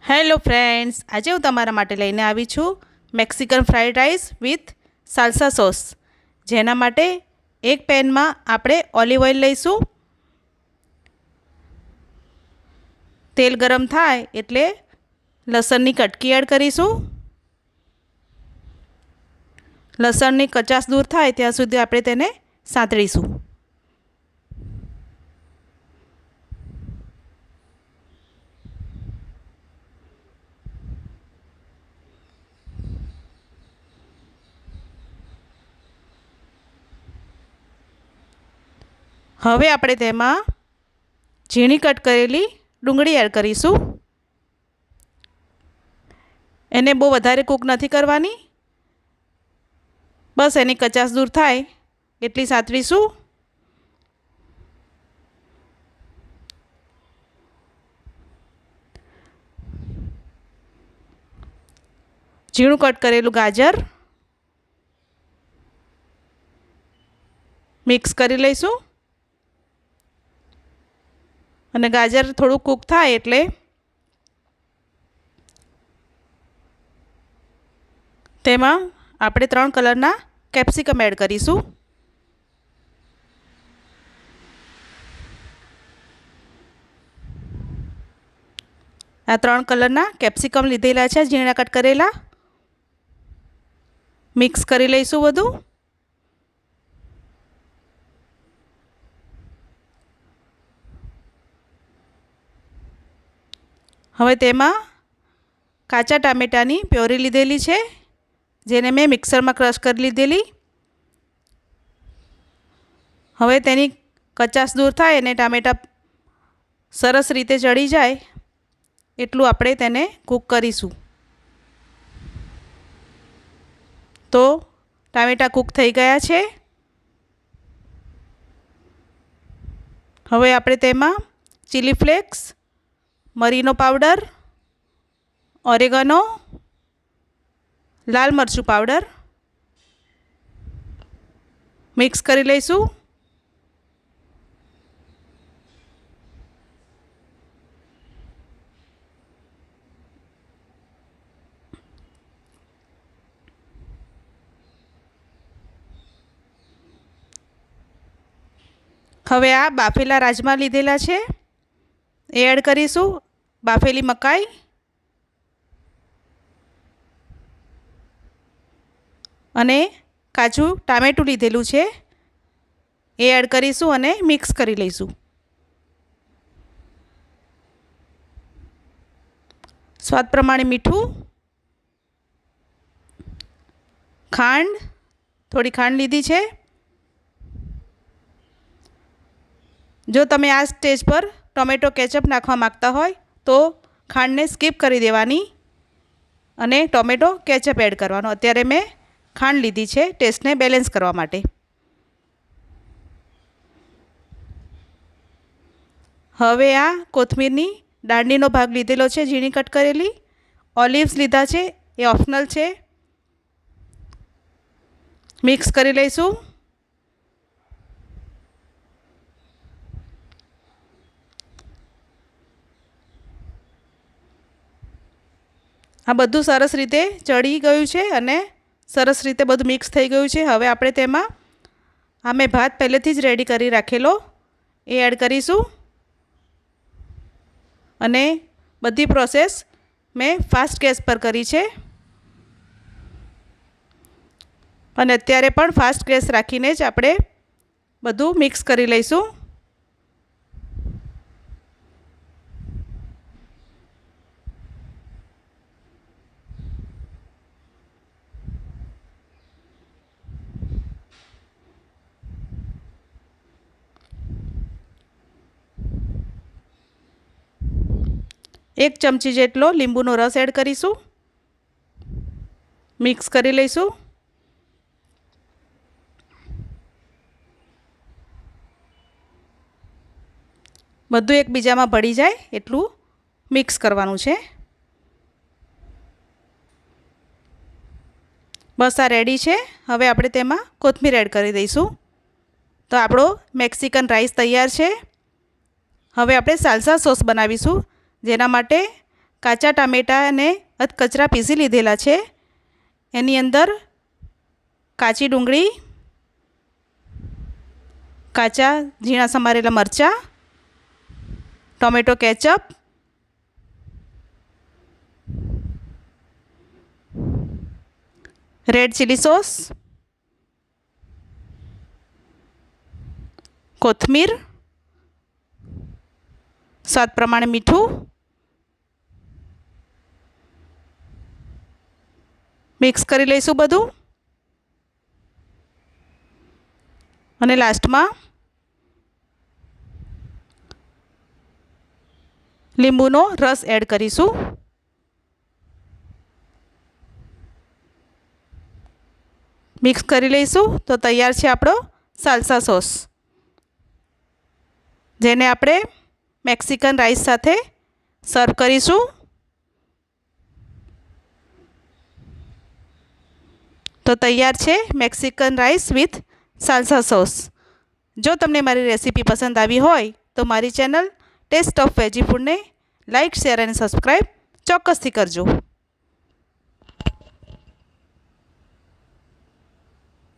Hello friends, આજે હું તમારા માટે લઈને આવી છું Mexican fried rice with salsa sauce. જેના માટે એક પેનમાં આપણે ઓલિવ ઓઇલ લઈશું. તેલ ગરમ થાય એટલે લસણની કટકી એડ કરીશું. લસણની કચાશ દૂર થાય ત્યાં સુધી આપણે તેને સાંતળીશું. હવે આપણે તેમાં ઝીણી કટ કરેલી ડુંગળી એડ કરીશું. એને બહુ વધારે કૂક નથી કરવાની, બસ એની કચાશ દૂર થાય એટલી સાંતળીશું. ઝીણું કટ કરેલું ગાજર મિક્સ કરી લઈશું. અને ગાજર થોડું કૂક થાય એટલે તેમાં આપણે 3 કલરના કેપ્સિકમ એડ કરીશું. આ 3 કલરના કેપ્સિકમ લીધેલા છે, ઝીણા કટ કરેલા. મિક્સ કરી લઈશું બધું. હવે તેમાં કાચા ટામેટાની પ્યોરી લીધેલી છે, જેને મેં મિક્સરમાં ક્રશ કરી લીધેલી. હવે તેની કચાશ દૂર થાય અને ટામેટાં સરસ રીતે ચડી જાય એટલું આપણે તેને કૂક કરીશું. તો ટામેટાં કૂક થઈ ગયા છે. હવે આપણે તેમાં ચીલી ફ્લેક્સ, મરીનો પાવડર, ઓરેગાનો, લાલ મરચું પાવડર મિક્સ કરી લઈશું. હવે આ બાફેલા રાજમા લીધેલા છે એ એડ કરીશું. બાફેલી મકાઈ અને કાચું ટામેટું લીધેલું છે એ એડ કરીશું અને મિક્સ કરી લઈશું. સ્વાદ પ્રમાણે મીઠું, થોડી ખાંડ લીધી છે. જો તમે આ સ્ટેજ પર ટોમેટો કેચઅપ નાખવા માગતા હોય તો ખાંડને સ્કીપ કરી દેવાની અને ટોમેટો કેચઅપ એડ કરવાનો. અત્યારે મેં ખાંડ લીધી છે ટેસ્ટને બેલેન્સ કરવા માટે. હવે આ કોથમીરની દાંડીનો ભાગ લીધેલો છે, ઝીણી કટ કરેલી. ઓલિવ્સ લીધા છે, એ ઓપ્શનલ છે. મિક્સ કરી લઈશું. આ બધું સરસ રીતે ચડી ગયું છે અને સરસ રીતે બધું મિક્સ થઈ ગયું છે. હવે આપણે તેમાં મેં ભાત પહેલેથી જ રેડી કરી રાખેલો એ એડ કરીશું. અને બધી પ્રોસેસ મેં ફાસ્ટ ગેસ પર કરી છે અને અત્યારે પણ ફાસ્ટ ગેસ રાખીને જ આપણે બધું મિક્સ કરી લઈશું. એક ચમચી જેટલો લીંબુનો રસ એડ કરીશું. મિક્સ કરી લઈશું. બધું એકબીજામાં ભળી જાય એટલું મિક્સ કરવાનું છે. બસ આ રેડી છે. હવે આપણે તેમાં કોથમીર એડ કરી દઈશું. તો આપણો મેક્સિકન રાઈસ તૈયાર છે. હવે આપણે સાલ્સા સોસ બનાવીશું. જેના માટે કાચા ટામેટાને અધકચરા પીસી લીધેલા છે. એની અંદર કાચી ડુંગળી, કાચા ઝીણા સમારેલા મરચાં, tomato ketchup, red chilli sauce, કોથમીર, સ્વાદ પ્રમાણે મીઠું, મિક્સ કરી લઈશું બધું. અને લાસ્ટમાં લીંબુનો રસ એડ કરીશું. મિક્સ કરી લઈશું તો તૈયાર છે આપણો સાલ્સા સોસ, જેને આપણે મેક્સિકન રાઈસ સાથે સર્વ કરીશું. તો તૈયાર છે Mexican rice with salsa sauce. જો તમને મારી રેસીપી પસંદ આવી હોય તો મારી ચેનલ ટેસ્ટ ઓફ વેજી ફૂડને લાઇક, શેર અને સબસ્ક્રાઈબ ચોક્કસથી કરજો.